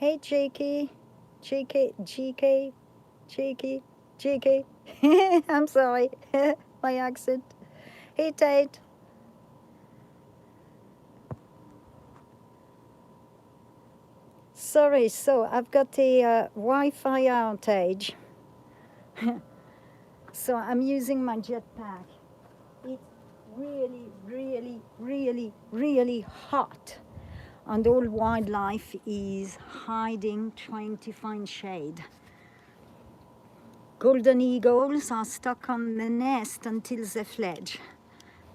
Hey, Jakey. JK, GK, Jakey, JK. I'm sorry, my accent. Hey, Tate. Sorry, so I've got a Wi-Fi outage. So I'm using my jetpack. It's really, really, really, really hot. And all wildlife is hiding, trying to find shade. Golden eagles are stuck on the nest until they fledge.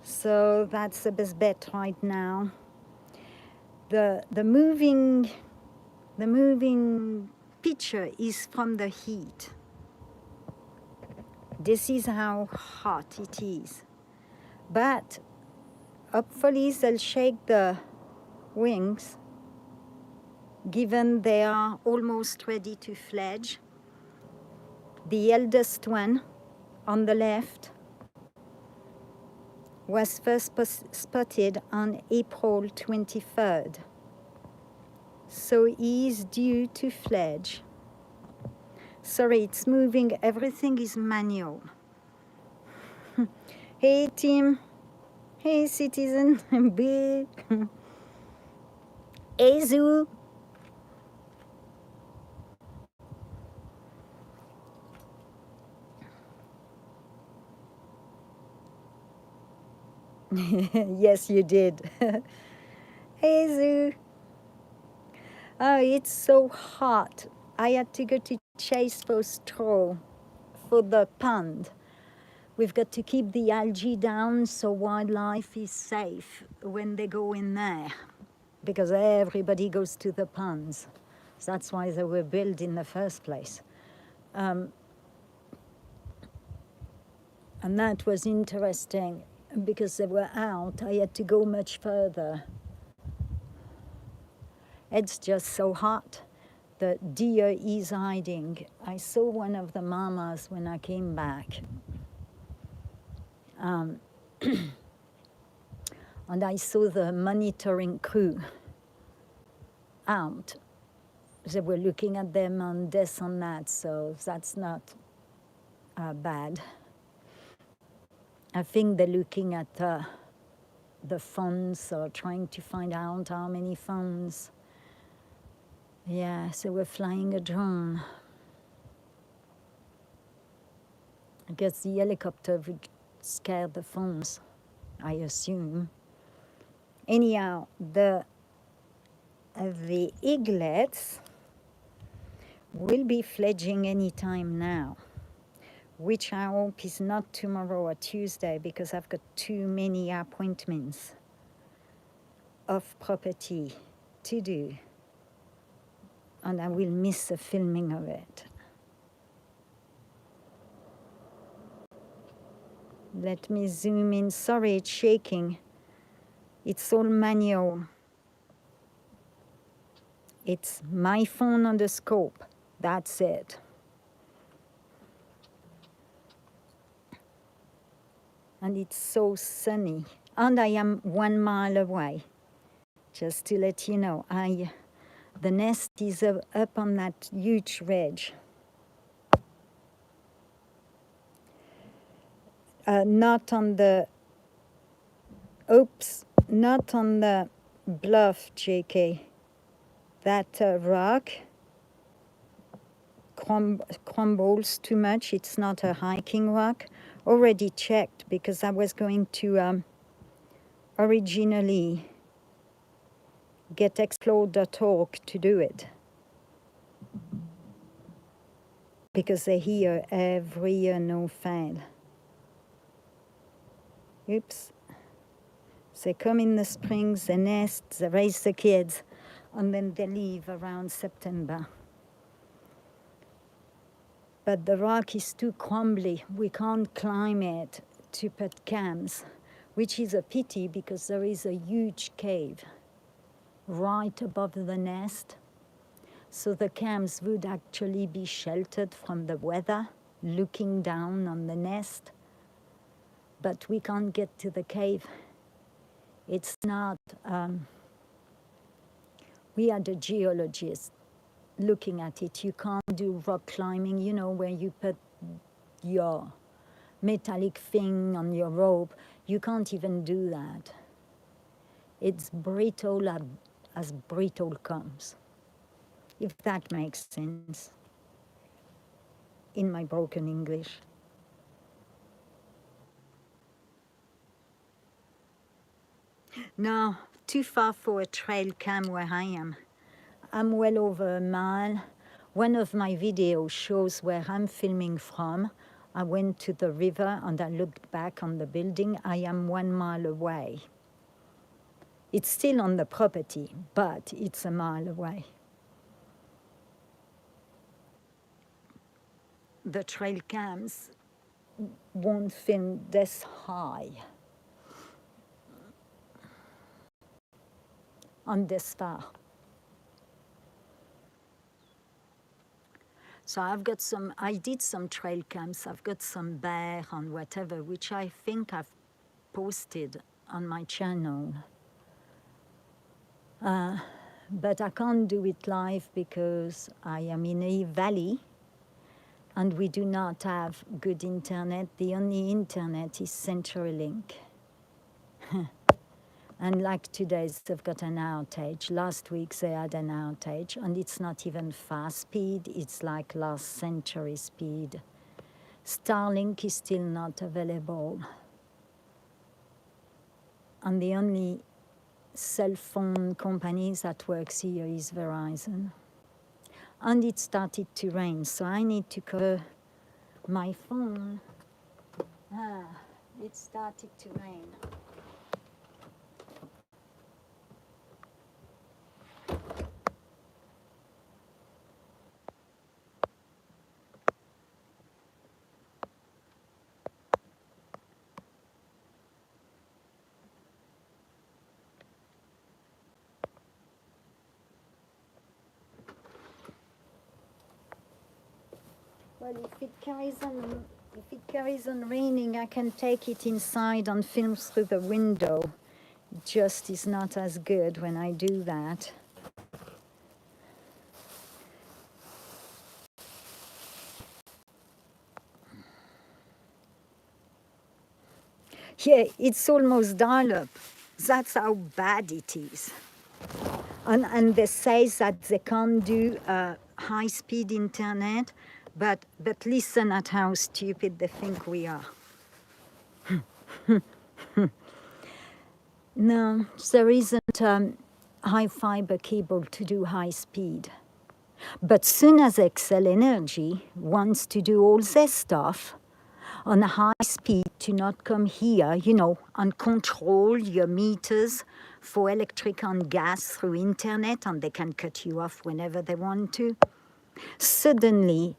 So that's the best bet right now. The moving picture is from the heat. This is how hot it is. But hopefully they'll shake the wings, given they are almost ready to fledge. The eldest one on the left was first spotted on April 23rd. So he is due to fledge. Sorry, it's moving. Everything is manual. Hey, team. Hey, citizen. Big. Hey, zoo. Yes, you did. Hey, zoo. Oh, it's so hot. I had to go to chase for straw for the pond. We've got to keep the algae down so wildlife is safe when they go in there, because everybody goes to the ponds. So that's why they were built in the first place. And that was interesting because they were out. I had to go much further. It's just so hot. The deer is hiding. I saw one of the mamas when I came back. And I saw the monitoring crew out. They were looking at them on this and that, so that's not bad. I think they're looking at the phones or trying to find out how many phones. Yeah, so we're flying a drone. I guess the helicopter would scare the phones, I assume. Anyhow, the eaglets will be fledging any time now, which I hope is not tomorrow or Tuesday, because I've got too many appointments of property to do, and I will miss the filming of it. Let me zoom in. Sorry, it's shaking. It's all manual. It's my phone on the scope. That's it. And it's so sunny. And I am 1 mile away. Just to let you know, the nest is up on that huge ridge. Not on the bluff, JK. That rock crumbles too much. It's not a hiking rock. Already checked, because I was going to originally get explore.org to do it, because they're here every year, no fail. Oops. They come in the springs, they nest, they raise the kids, and then they leave around September. But the rock is too crumbly. We can't climb it to put cams, which is a pity, because there is a huge cave right above the nest. So the cams would actually be sheltered from the weather, looking down on the nest. But we can't get to the cave. It's not, we had a geologist looking at it. You can't do rock climbing, you know, where you put your metallic thing on your rope. You can't even do that. It's brittle as brittle comes, if that makes sense in my broken English. No, too far for a trail cam where I am. I'm well over a mile. One of my videos shows where I'm filming from. I went to the river and I looked back on the building. I am 1 mile away. It's still on the property, but it's a mile away. The trail cams won't film this high on this far. So I did some trail cams. I've got some bear and whatever, which I think I've posted on my channel. But I can't do it live because I am in a valley and we do not have good internet. The only internet is CenturyLink. And like today, they've got an outage. Last week they had an outage, and it's not even fast speed, it's like last century speed. Starlink is still not available. And the only cell phone company that works here is Verizon. And it started to rain, so I need to cover my phone. It started to rain. Well, if it carries on raining, I can take it inside and film through the window. It just is not as good when I do that. Yeah, it's almost dial-up. That's how bad it is. And they say that they can't do high-speed internet, but listen at how stupid they think we are. No, there isn't high fiber cable to do high speed. But soon as Excel Energy wants to do all this stuff on high speed to not come here, you know, and control your meters for electric and gas through internet, and they can cut you off whenever they want to. Suddenly,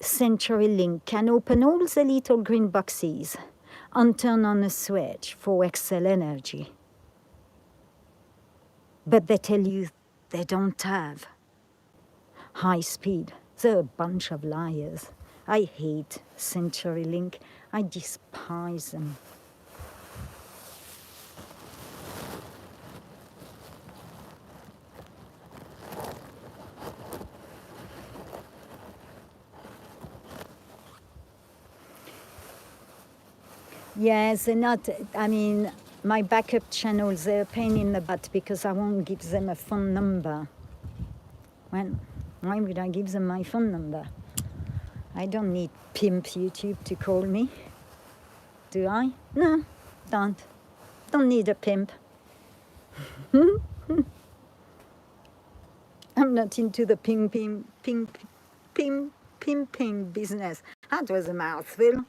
CenturyLink can open all the little green boxes and turn on a switch for Excel Energy. But they tell you they don't have high speed. They're a bunch of liars. I hate CenturyLink. I despise them. Yes, they're not, I mean, my backup channels, they're a pain in the butt because I won't give them a phone number. Well, why would I give them my phone number? I don't need pimp YouTube to call me. Do I? No, don't. Don't need a pimp. I'm not into the pimping business. That was a mouthful.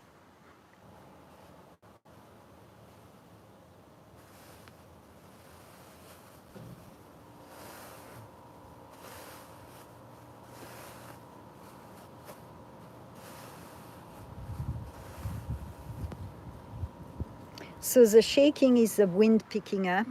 So the shaking is the wind picking up.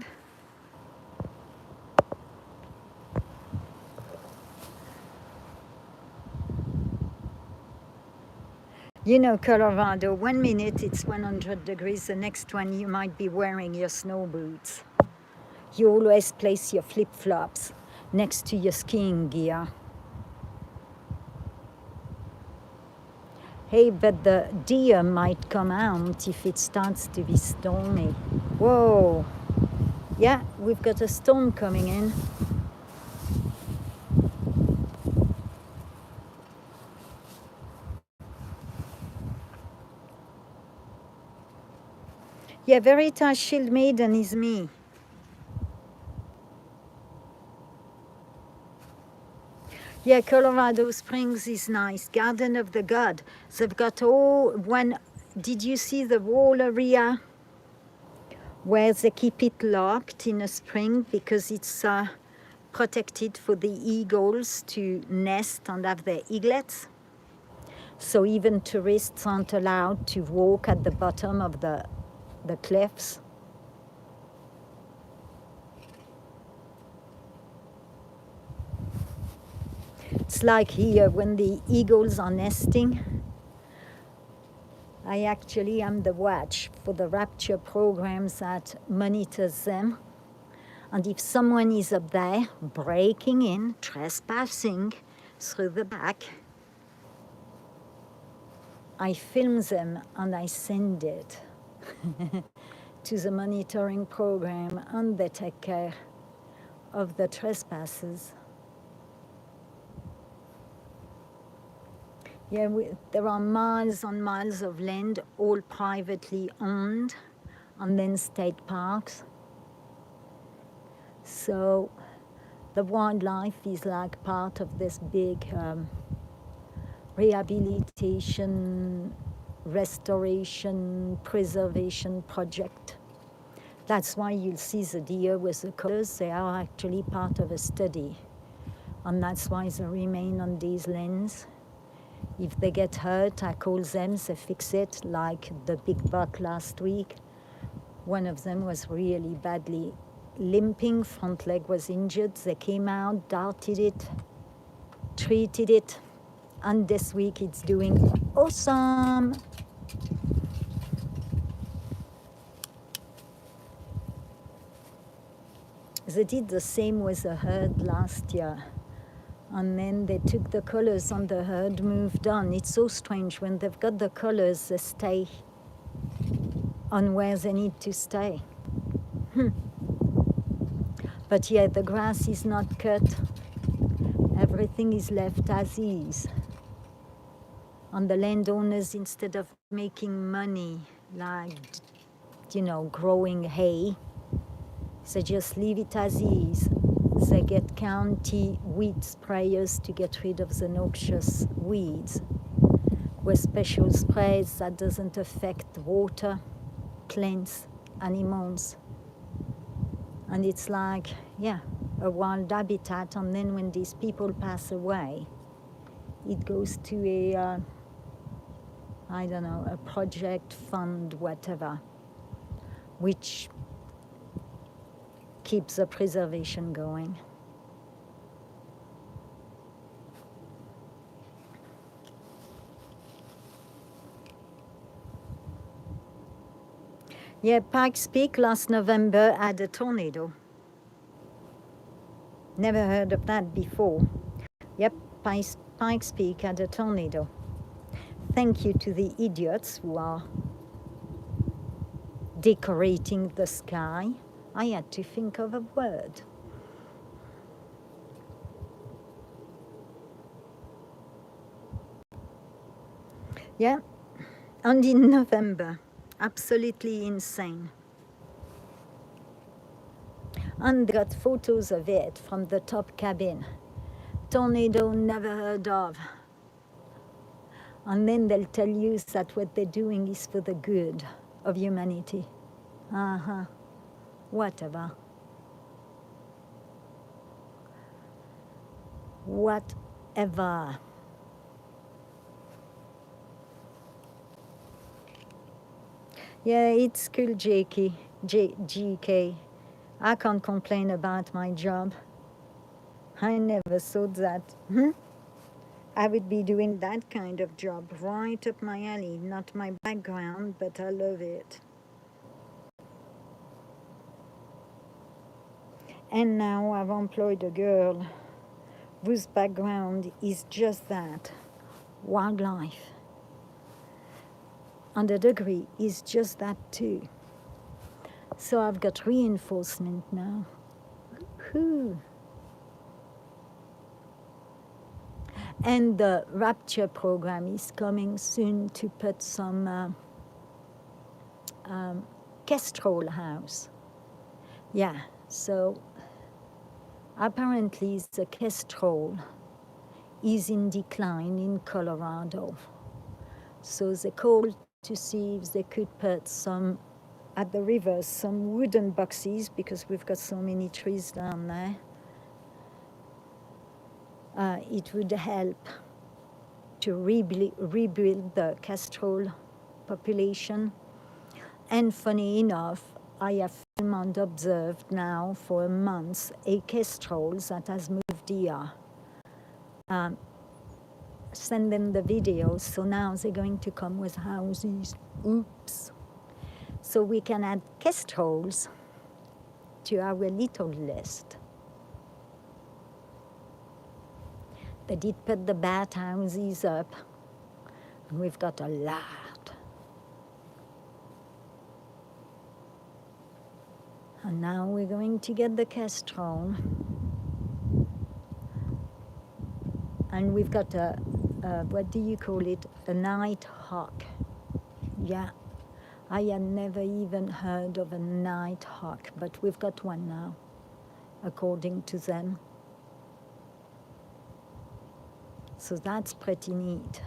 You know, Colorado, 1 minute it's 100 degrees, the next one you might be wearing your snow boots. You always place your flip-flops. next to your skiing gear. Hey, but the deer might come out if it starts to be stormy. Whoa. Yeah, we've got a storm coming in. Yeah, Veritas Shield Maiden is me. Yeah, Colorado Springs is nice. Garden of the God. They've got all one. Did you see the whole area where they keep it locked in a spring because it's protected for the eagles to nest and have their eaglets? So even tourists aren't allowed to walk at the bottom of the cliffs. It's like here when the eagles are nesting. I actually am the watch for the rapture programs that monitors them. And if someone is up there breaking in, trespassing through the back, I film them and I send it to the monitoring program, and they take care of the trespassers. Yeah, there are miles and miles of land, all privately owned, and then state parks. So the wildlife is like part of this big rehabilitation, restoration, preservation project. That's why you'll see the deer with the colors. They are actually part of a study. And that's why they remain on these lands. If they get hurt, I call them, they fix it, like the big buck last week. One of them was really badly limping, front leg was injured. They came out, darted it, treated it, and this week it's doing awesome. They did the same with the herd last year. And then they took the colors on the herd, moved on. It's so strange. When they've got the colors, they stay on where they need to stay. But yeah, the grass is not cut. Everything is left as is. And the landowners, instead of making money, like, growing hay, they just leave it as is. They get county weed sprayers to get rid of the noxious weeds with special sprays that doesn't affect water, plants, animals. And it's like, yeah, a wild habitat. And then when these people pass away, it goes to a, a project fund, whatever, which keeps the preservation going. Yeah, Pikes Peak last November had a tornado. Never heard of that before. Yep, Pikes Peak had a tornado. Thank you to the idiots who are decorating the sky. I had to think of a word. Yeah, and in November, absolutely insane. And got photos of it from the top cabin. Tornado never heard of. And then they'll tell you that what they're doing is for the good of humanity. Whatever. Whatever. Yeah, it's cool, GK. I can't complain about my job. I never thought that I would be doing that kind of job, right up my alley. Not my background, but I love it. And now I've employed a girl whose background is just that, wildlife. And the degree is just that too. So I've got reinforcement now. Whew. And the Rapture program is coming soon to put some kestrel house. Yeah, so apparently the kestrel is in decline in Colorado. So they called to see if they could put some, at the rivers, some wooden boxes, because we've got so many trees down there. It would help to rebuild the kestrel population. And funny enough, I have filmed and observed now for a month a kestrel that has moved here. Send them the videos, so now they're going to come with houses. Oops. So we can add kestrels to our little list. They did put the bat houses up, and we've got a lot. And now we're going to get the kestrel. And we've got a what do you call it? A night hawk. Yeah, I had never even heard of a night hawk, but we've got one now, according to them. So that's pretty neat.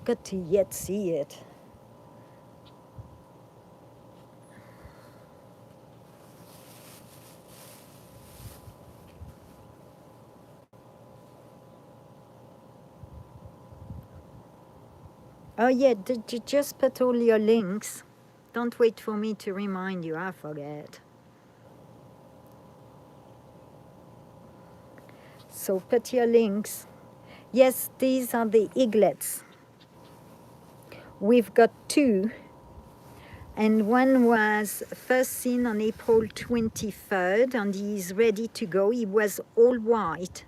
Got to yet see it. Oh yeah, just put all your links. Don't wait for me to remind you, I forget. So put your links. Yes, these are the eaglets. We've got two, and one was first seen on April 23rd, and he's ready to go. He was all white.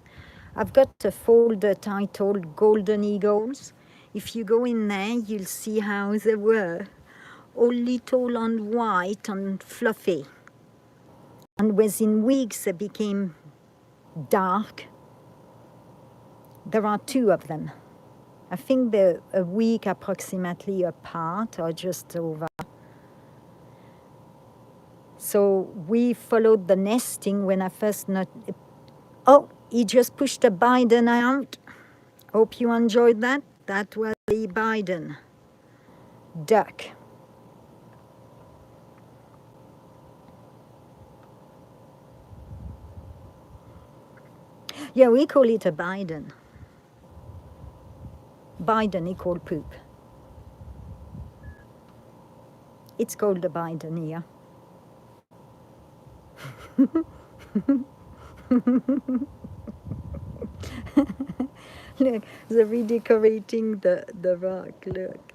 I've got a folder titled Golden Eagles. If you go in there, you'll see how they were, all little and white and fluffy. And within weeks, they became dark. There are two of them. I think they're a week approximately apart, or just over. So we followed the nesting when I first Oh, he just pushed a Biden out. Hope you enjoyed that. That was the Biden duck. Yeah, we call it a Biden. Biden equal poop. It's called a Biden here. Look, they're redecorating the rock, look.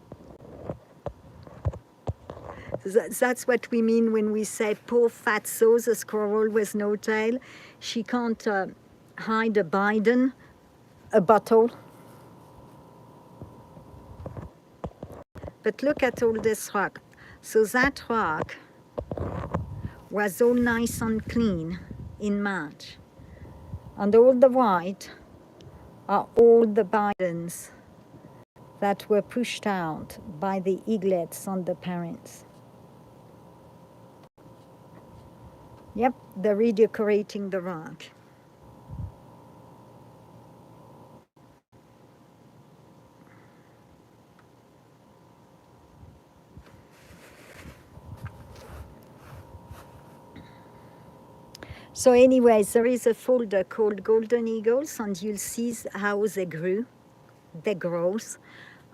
That's what we mean when we say poor fatso, the squirrel with no tail. She can't hide a Biden, a bottle. But look at all this rock. So that rock was all nice and clean in March. And all the white are all the Bidens that were pushed out by the eaglets and the parents. Yep, they're redecorating the rock. So anyways, there is a folder called Golden Eagles, and you'll see how they grew, their growth.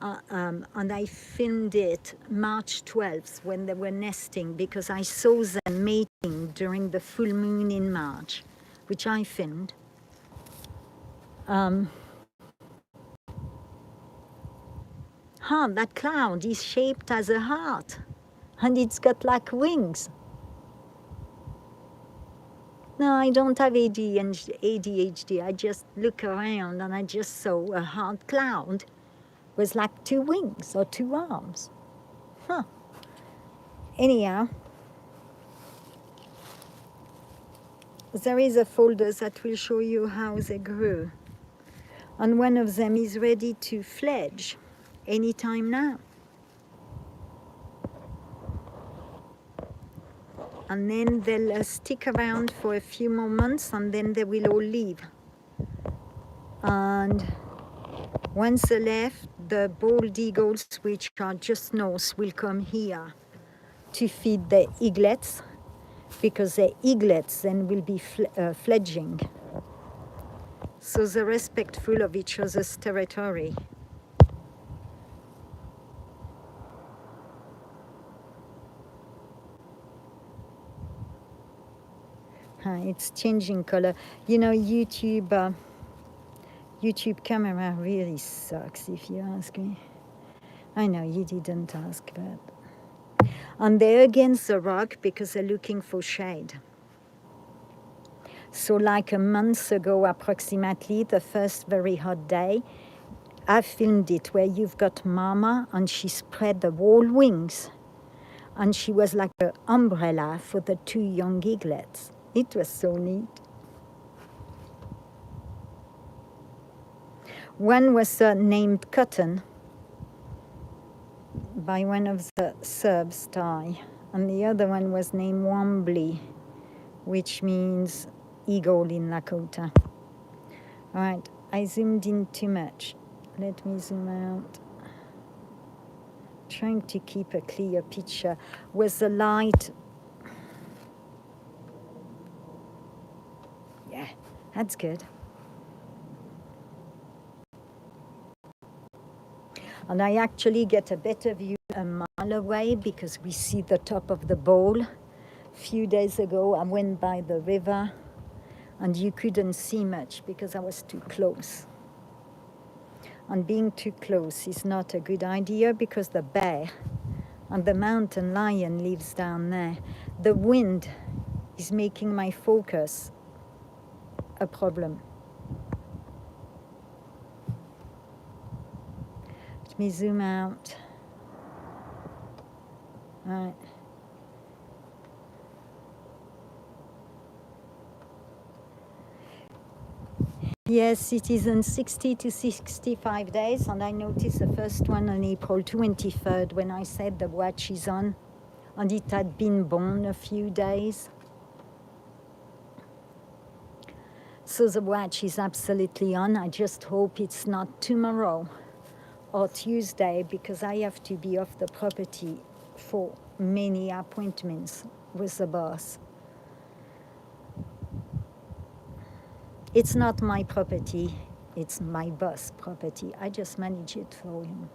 And I filmed it March 12th when they were nesting, because I saw them mating during the full moon in March, which I filmed. That cloud is shaped as a heart, and it's got like wings. No, I don't have ADHD. I just look around and I just saw a hard cloud with like 2 wings or 2 arms. Huh. Anyhow, there is a folder that will show you how they grew. And one of them is ready to fledge anytime now. And then they'll stick around for a few more months and then they will all leave. And once they left, the bald eagles, which are just north, will come here to feed the eaglets, because the eaglets then will be fledging. So they're respectful of each other's territory. It's changing color. You know, YouTube camera really sucks, if you ask me. I know you didn't ask, but... And they're against the rock because they're looking for shade. So like a month ago approximately, the first very hot day, I filmed it where you've got Mama and she spread the whole wings. And she was like an umbrella for the 2 young eaglets. It was so neat. One was named Cotton by one of the Serbs, Thai, and the other one was named Wambly, which means eagle in Lakota. All right, I zoomed in too much. Let me zoom out. Trying to keep a clear picture with the light. Yeah, that's good. And I actually get a better view a mile away because we see the top of the bowl. A few days ago, I went by the river and you couldn't see much because I was too close. And being too close is not a good idea because the bear and the mountain lion lives down there. The wind is making my focus a problem. Let me zoom out. All right. Yes, it is in 60 to 65 days, and I noticed the first one on April 23rd when I said the watch is on, and it had been born a few days. So the watch is absolutely on. I just hope it's not tomorrow or Tuesday because I have to be off the property for many appointments with the boss. It's not my property, it's my boss' property. I just manage it for him.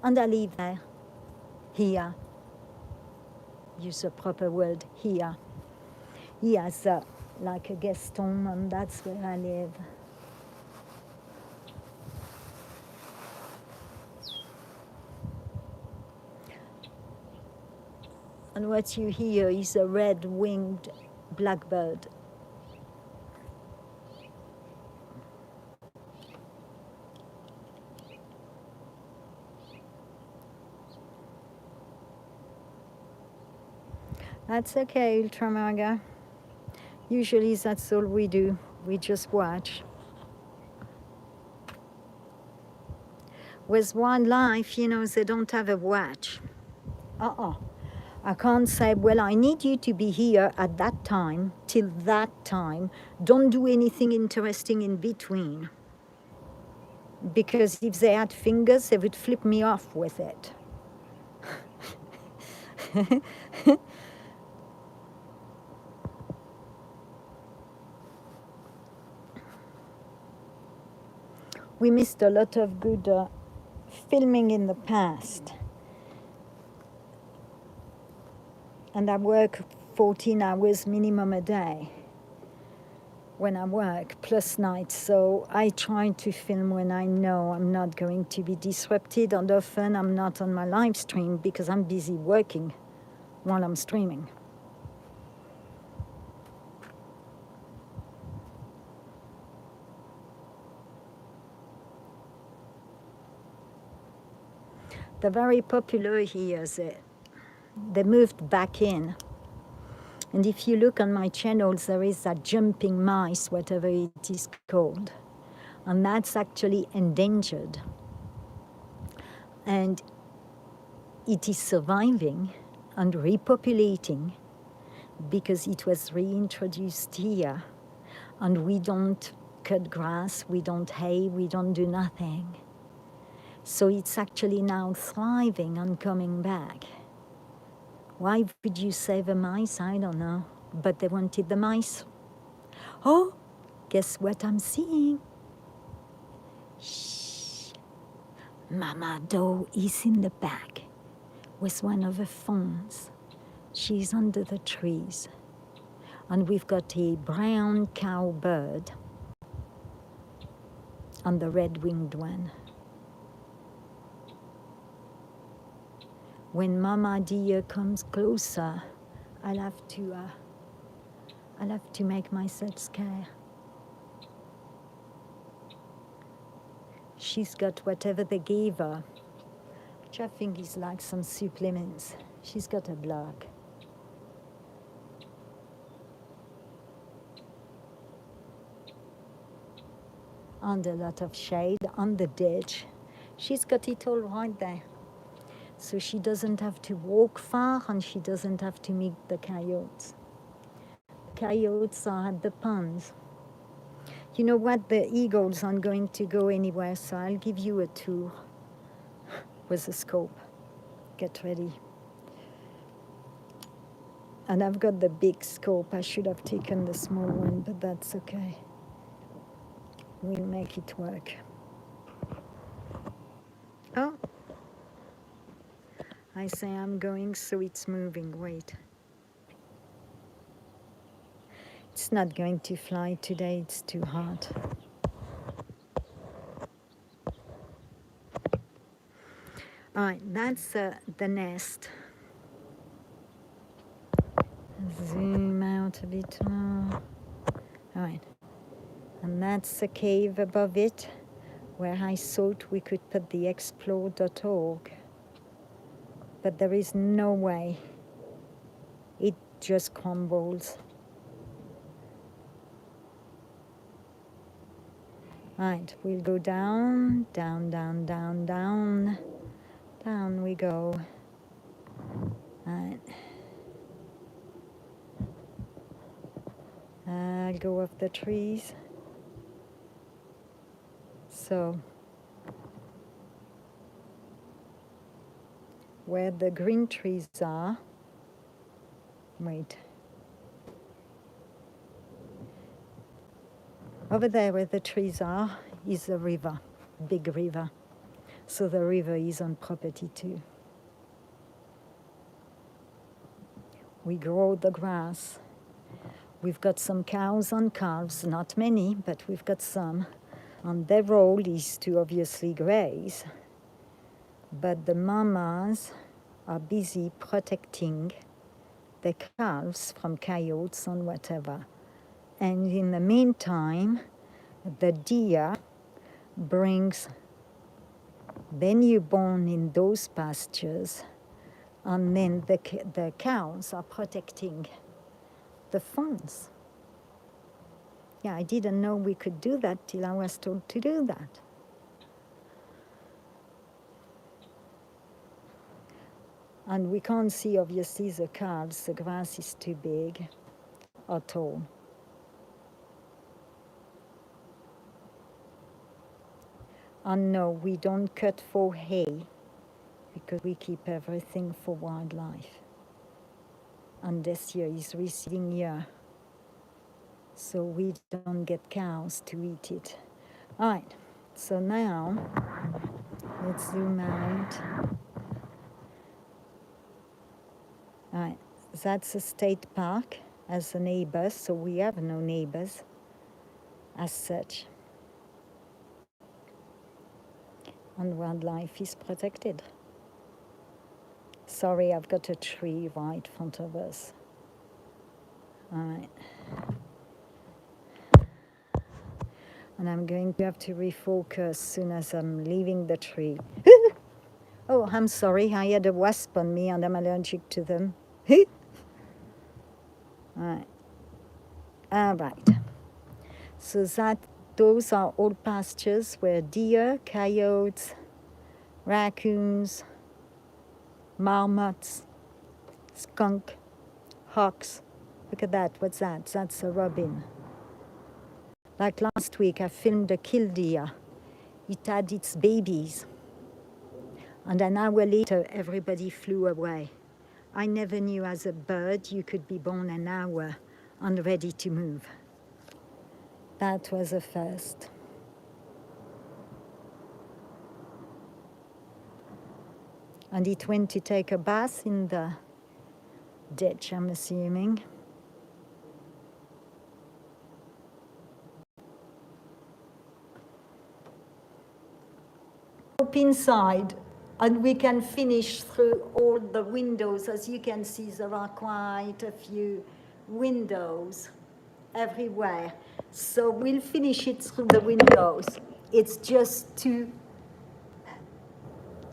And I live there, here. Use the proper word, here. He has like a guest home, and that's where I live. And what you hear is a red-winged blackbird. That's okay, Ultramarga. Usually that's all we do. We just watch. With wildlife, you know, they don't have a watch. I can't say, well, I need you to be here at that time, till that time. Don't do anything interesting in between. Because if they had fingers, they would flip me off with it. We missed a lot of good filming in the past. And I work 14 hours minimum a day when I work, plus nights. So I try to film when I know I'm not going to be disrupted, and often I'm not on my live stream because I'm busy working while I'm streaming. They're very popular here. They moved back in. And if you look on my channels, there is that jumping mice, whatever it is called. And that's actually endangered. And it is surviving and repopulating because it was reintroduced here. And we don't cut grass, we don't hay, we don't do nothing. So it's actually now thriving and coming back. Why would you save the mice? I don't know. But they wanted the mice. Oh, guess what I'm seeing? Shh. Mama Doe is in the back with one of the fawns. She's under the trees. And we've got a brown cowbird and the red-winged one. When Mama Deer comes closer, I'll have to make myself scared. She's got whatever they gave her, which I think is like some supplements. She's got a block. And a lot of shade on the ditch. She's got it all right there. So she doesn't have to walk far and she doesn't have to meet the coyotes. The coyotes are at the ponds. You know what? The eagles aren't going to go anywhere, so I'll give you a tour with a scope. Get ready. And I've got the big scope. I should have taken the small one, but that's okay. We'll make it work. Oh. I say I'm going, so it's moving. Wait. It's not going to fly today. It's too hot. All right, that's the nest. Zoom out a bit more. All right. And that's the cave above it, where I thought we could put the explore.org. But there is no way. It just crumbles. Right, we'll go down, down, down, down, down. Down we go. Right. I'll go up the trees. So, where the green trees are, wait. Over there where the trees are is a river, big river. So the river is on property too. We grow the grass. We've got some cows and calves, not many, but we've got some. And their role is to obviously graze. But the mamas are busy protecting the calves from coyotes and whatever. And in the meantime, the deer brings the newborn in those pastures, and then the cows are protecting the fawns. Yeah, I didn't know we could do that till I was told to do that. And we can't see, obviously, the calves. The grass is too big or tall. And no, we don't cut for hay because we keep everything for wildlife. And this year is receding year, so we don't get cows to eat it. All right, so now let's zoom out. All right, that's a state park as a neighbor, so we have no neighbors as such. And wildlife is protected. Sorry, I've got a tree right in front of us. All right. And I'm going to have to refocus as soon as I'm leaving the tree. Oh, I'm sorry, I had a wasp on me and I'm allergic to them. Right. All right. So those are all pastures where deer, coyotes, raccoons, marmots, skunk, hawks. Look at that, what's that? That's a robin. Like last week, I filmed a killdeer. It had its babies. And an hour later, everybody flew away. I never knew as a bird you could be born an hour and ready to move. That was a first. And it went to take a bath in the ditch, I'm assuming. Up inside, and we can finish through all the windows. As you can see, there are quite a few windows everywhere. So we'll finish it through the windows. It's just too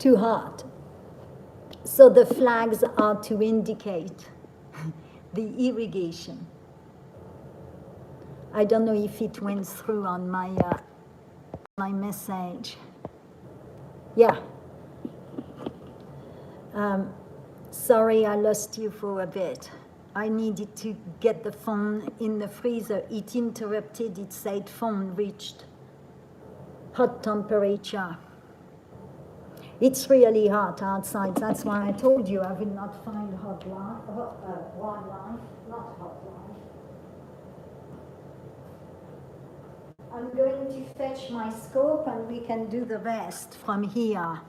hot. So the flags are to indicate the irrigation. I don't know if it went through on my message. Yeah. Sorry, I lost you for a bit. I needed to get the phone in the freezer. It interrupted. It said phone reached hot temperature. It's really hot outside. That's why I told you I will not find wildlife, not hot life. I'm going to fetch my scope and we can do the rest from here.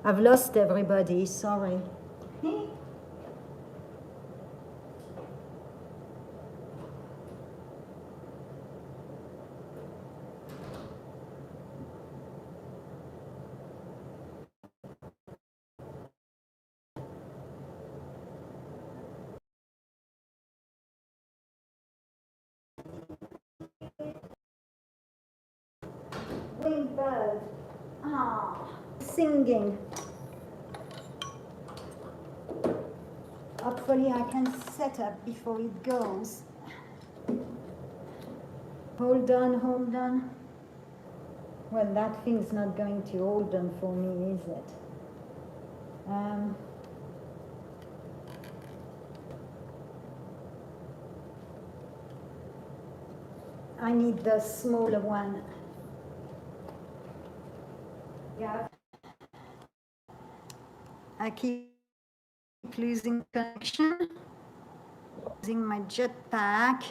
I've lost everybody, sorry. Winged bird. Singing. Hopefully I can set up before it goes. Hold on, hold on. Well, that thing's not going to hold on for me, is it? I need the smaller one. Yeah. I keep losing connection. Using my jetpack.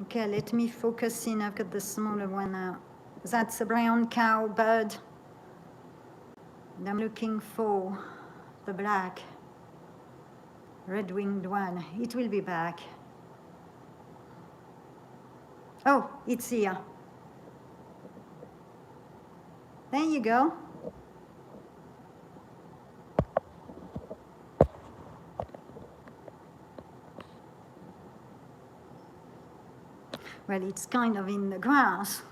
Okay, let me focus in. I've got the smaller one now. That's a brown cow bird. And I'm looking for the black red-winged one. It will be back. Oh, it's here. There you go. Well, it's kind of in the grass.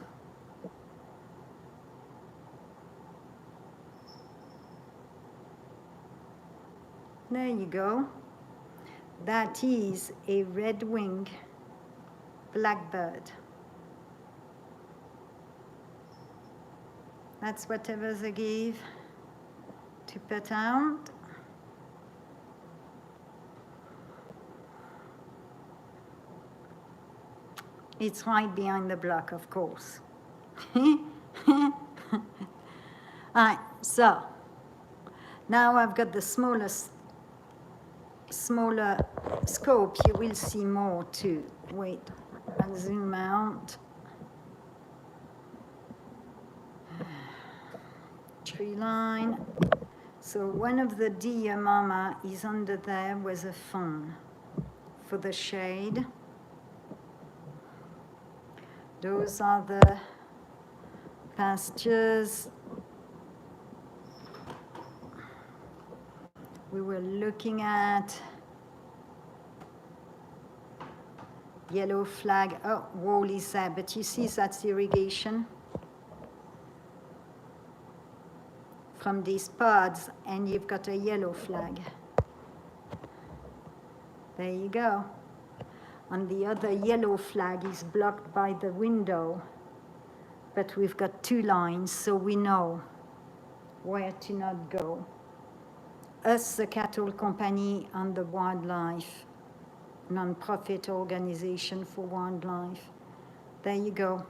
There you go. That is a red-winged blackbird. That's whatever they gave to put out. It's right behind the block, of course. All right, so now I've got the smaller scope. You will see more too. Wait, I'll zoom out. Tree line. So one of the deer mama is under there with a phone for the shade. Those are the pastures we were looking at. Yellow flag, oh, wall is there, but you see that's irrigation from these pods, and you've got a yellow flag. There you go. And the other yellow flag is blocked by the window, but we've got 2 lines, so we know where to not go. Us, the cattle company, and the wildlife, non-profit organization for wildlife. There you go.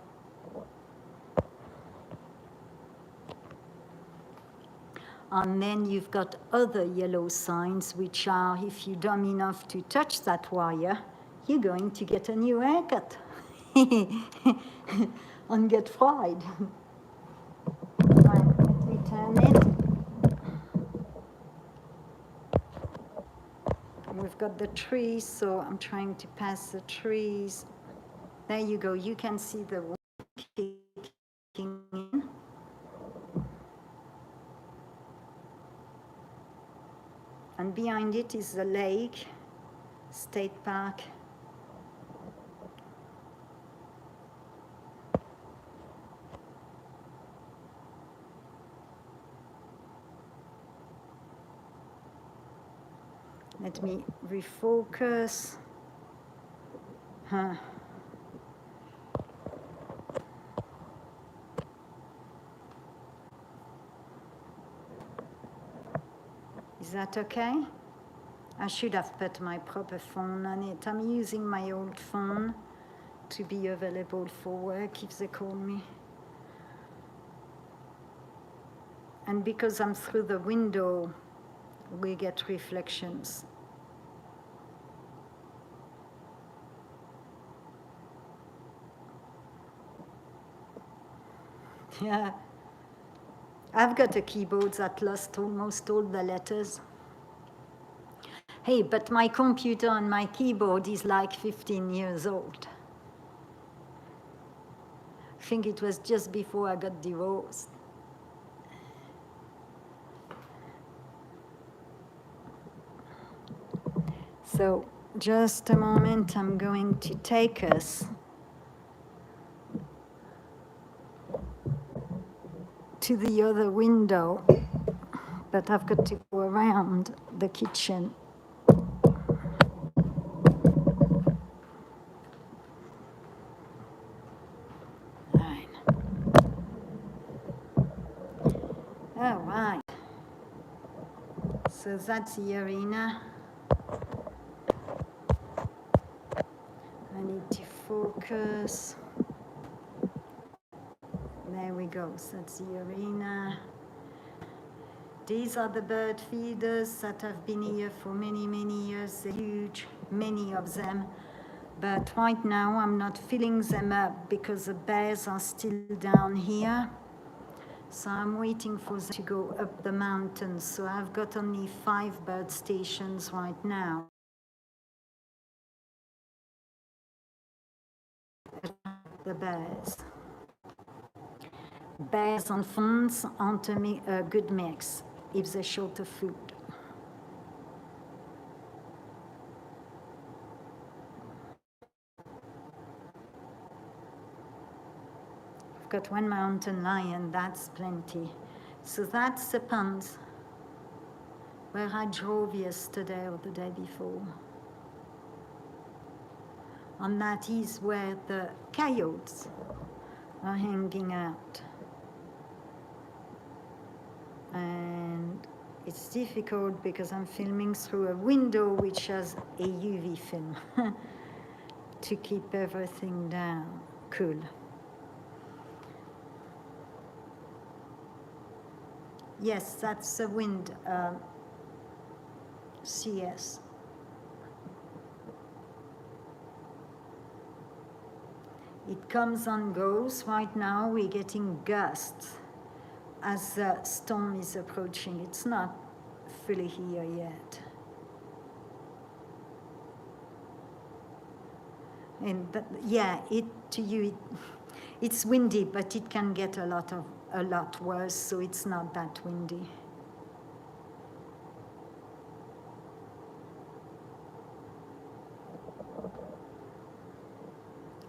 And then you've got other yellow signs, which are, if you're dumb enough to touch that wire, you're going to get a new haircut and get fried. Right, let me turn it. We've got the trees, so I'm trying to pass the trees. There you go. You can see the wind kicking in. And behind it is the lake, state park. Let me refocus. Is that okay? I should have put my proper phone on it. I'm using my old phone to be available for work if they call me. And because I'm through the window, we get reflections. Yeah. I've got a keyboard that lost almost all the letters. Hey, but my computer and my keyboard is like 15 years old. I think it was just before I got divorced. So just a moment, I'm going to take us to the other window, but I've got to go around the kitchen. All right. So that's the arena. I need to focus. There we go. So that's the arena. These are the bird feeders that have been here for many, many years. They're huge, many of them. But right now, I'm not filling them up because the bears are still down here. So I'm waiting for them to go up the mountain. So I've got only 5 bird stations right now. The bears. Bears and fawns aren't a good mix if they're short of food. I've got 1 mountain lion, that's plenty. So that's the pond where I drove yesterday or the day before. And that is where the coyotes are hanging out. And it's difficult because I'm filming through a window which has a UV film to keep everything down. Cool. Yes, that's the wind CS. It comes and goes. Right now we're getting gusts as the storm is approaching. It's not fully here yet. And but yeah, it's windy, but it can get a lot worse, so it's not that windy.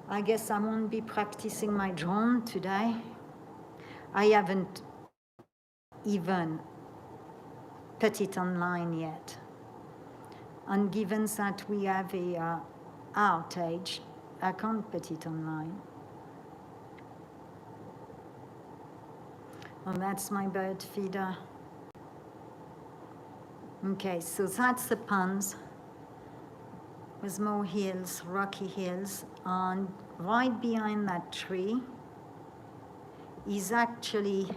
I guess I won't be practicing my drone today. I haven't even put it online yet. And given that we have a outage, I can't put it online. And that's my bird feeder. Okay, so that's the ponds with more hills, rocky hills, and right behind that tree is actually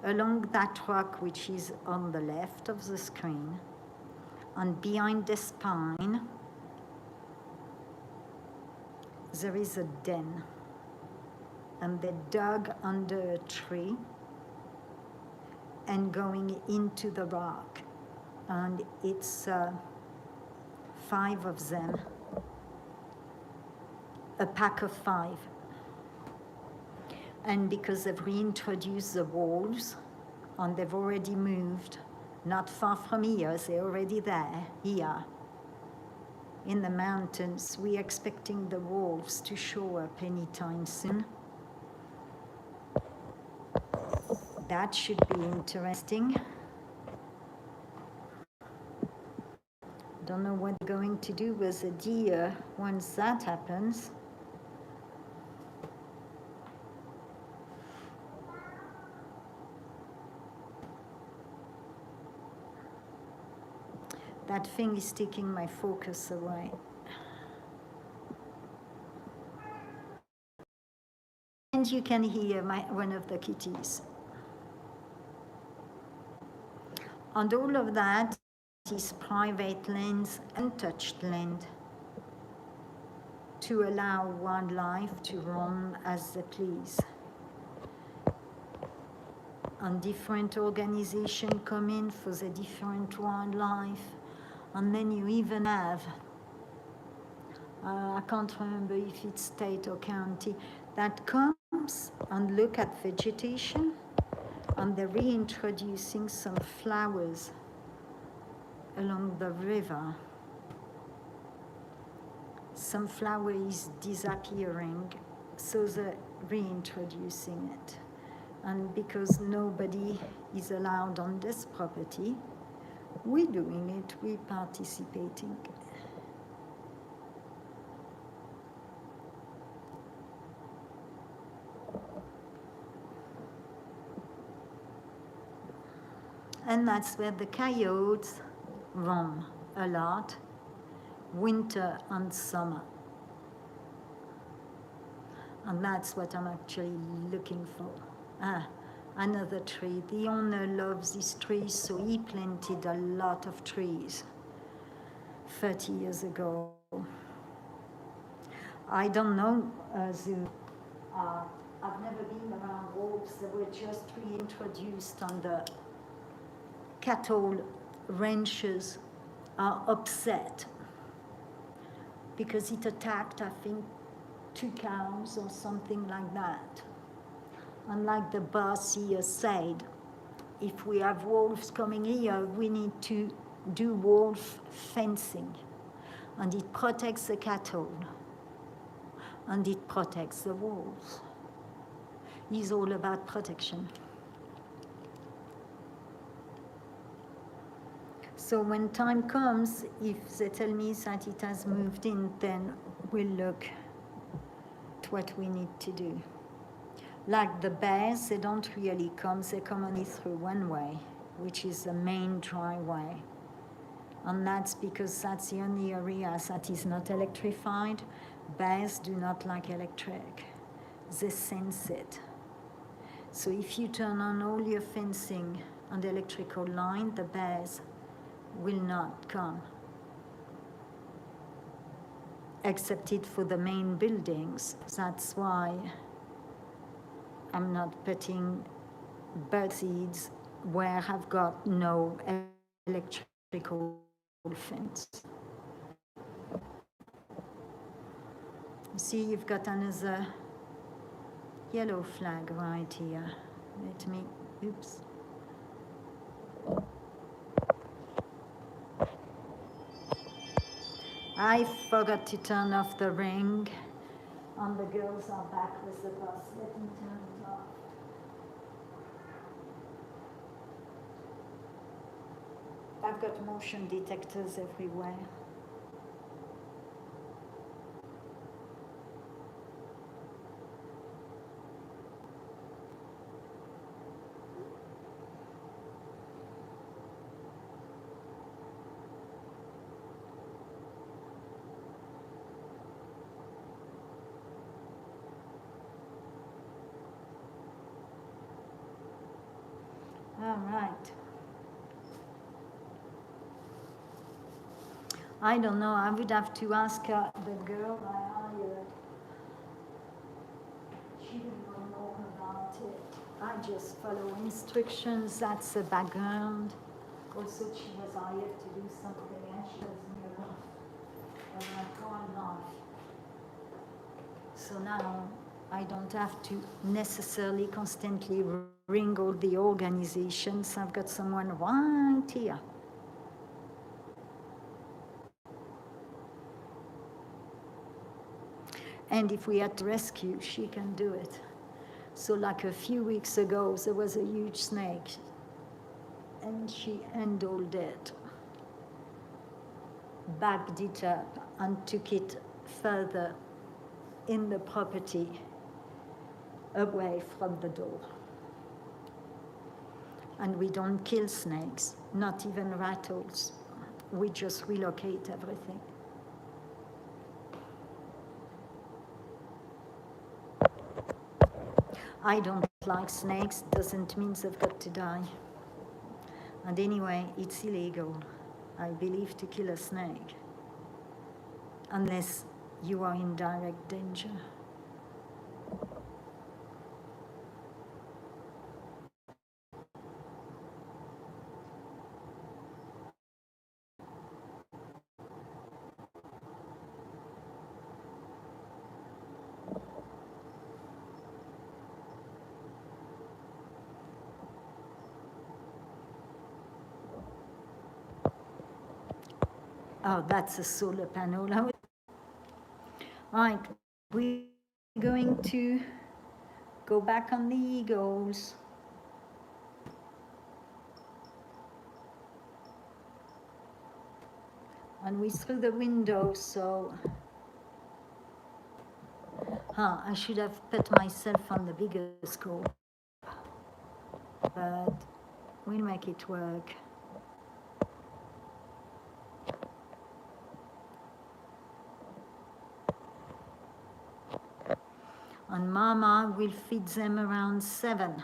along that rock which is on the left of the screen, and behind the spine there is a den, and they dug under a tree and going into the rock, and it's 5 of them, a pack of 5. And because they've reintroduced the wolves, and they've already moved, not far from here, they're already there, here, in the mountains. We're expecting the wolves to show up anytime soon. That should be interesting. Don't know what they're going to do with the deer once that happens. That thing is taking my focus away. And you can hear one of the kitties. And all of that is private lands, untouched land, to allow wildlife to roam as they please. And different organizations come in for the different wildlife. And then you even have, I can't remember if it's state or county, that comes and look at vegetation, and they're reintroducing some flowers along the river. Some flower is disappearing, so they're reintroducing it. And because nobody is allowed on this property, we're doing it, we're participating. And that's where the coyotes roam a lot, winter and summer. And that's what I'm actually looking for. Another tree. The owner loves these trees, so he planted a lot of trees 30 years ago. I don't know, I've never been around wolves. They were just reintroduced on the cattle ranchers are upset because it attacked, I think, 2 cows or something like that. And like the boss here said, if we have wolves coming here, we need to do wolf fencing. And it protects the cattle. And it protects the wolves. He's all about protection. So when time comes, if they tell me that it has moved in, then we'll look at what we need to do. Like the bears, they don't really come, they come only through one way, which is the main driveway. And that's because that's the only area that is not electrified. Bears do not like electric. They sense it. So if you turn on all your fencing and electrical line, the bears will not come. Except it for the main buildings. That's why I'm not putting bird seeds where I've got no electrical fence. See, you've got another yellow flag right here. Let me, oops. I forgot to turn off the ring, and the girls are back with the bus. Let me turn it off. I've got motion detectors everywhere. All right. I don't know. I would have to ask the girl I hired. She didn't know more about it. I just follow instructions. That's the background. Also, she was hired to do something, and she was new life. So now I don't have to necessarily constantly ring all the organizations. I've got someone right here. And if we had to rescue, she can do it. So like a few weeks ago, there was a huge snake, and she handled it, backed it up, and took it further in the property, away from the door. And we don't kill snakes, not even rattles. We just relocate everything. I don't like snakes, doesn't mean they've got to die. And anyway, it's illegal, I believe, to kill a snake, unless you are in direct danger. Oh, that's a solar panel. Right, we're going to go back on the eagles. And we threw the window, so... I should have put myself on the bigger scope. But we'll make it work. And Mama will feed them around 7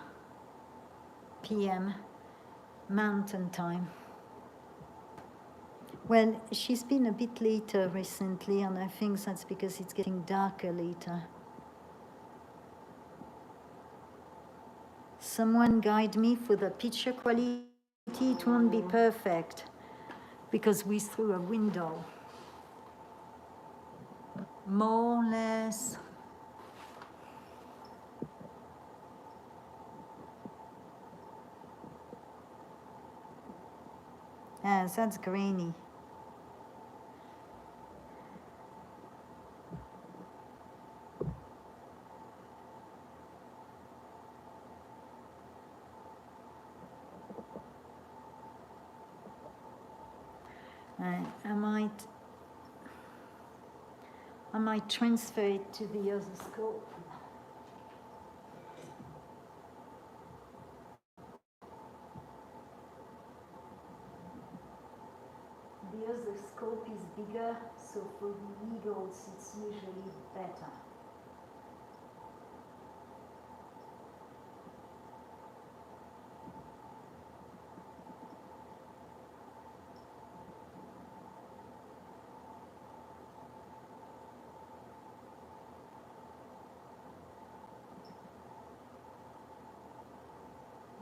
p.m. Mountain Time. Well, she's been a bit later recently, and I think that's because it's getting darker later. Someone guide me for the picture quality. It won't be perfect because we threw a window. More or less. Yes, that's grainy. I might transfer it to the other scope. The other scope is bigger, so for the eagles it's usually better.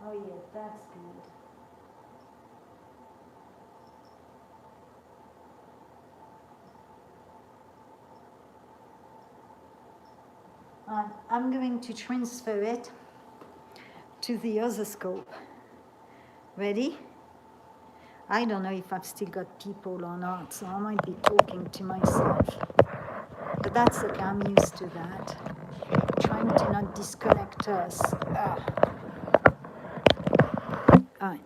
Oh yeah, that's good. I'm going to transfer it to the other scope. Ready? I don't know if I've still got people or not, so I might be talking to myself. But that's okay, I'm used to that. Trying to not disconnect us. All right.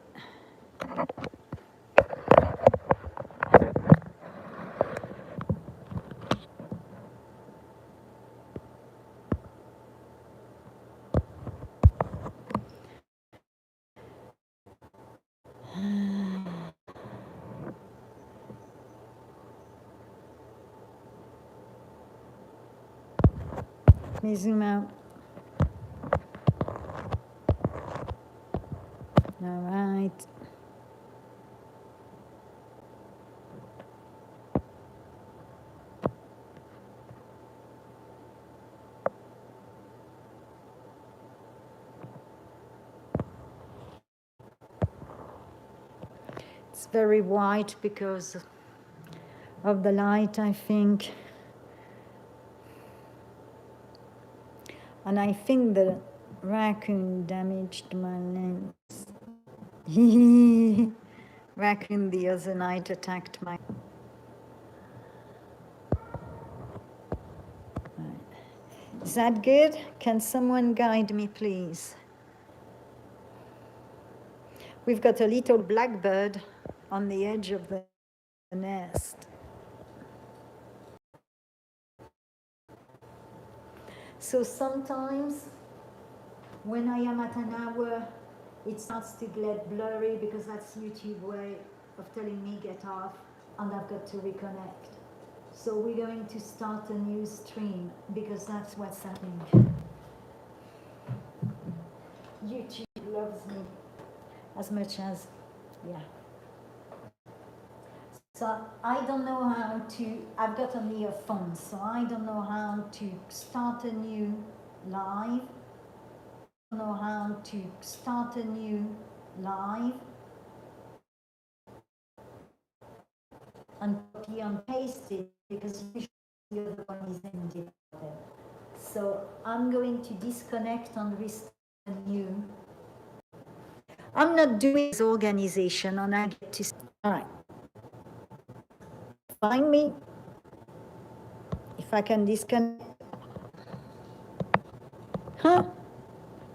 Let me zoom out. All right. It's very white because of the light, I think. And I think the raccoon damaged my lens. Raccoon the other night attacked my... Is that good? Can someone guide me, please? We've got a little blackbird on the edge of the nest. So sometimes when I am at an hour, it starts to get blurry because that's YouTube's way of telling me get off and I've got to reconnect. So we're going to start a new stream because that's what's happening. YouTube loves me as much as, yeah. So I don't know how to, I've got an earphone, so I don't know how to start a new live. I don't know how to start a new live and copy and paste it because usually the other one is ended there. So I'm going to disconnect and restart a new. I'm not doing this organization and I get to, all right. Find me if I can disconnect. Huh?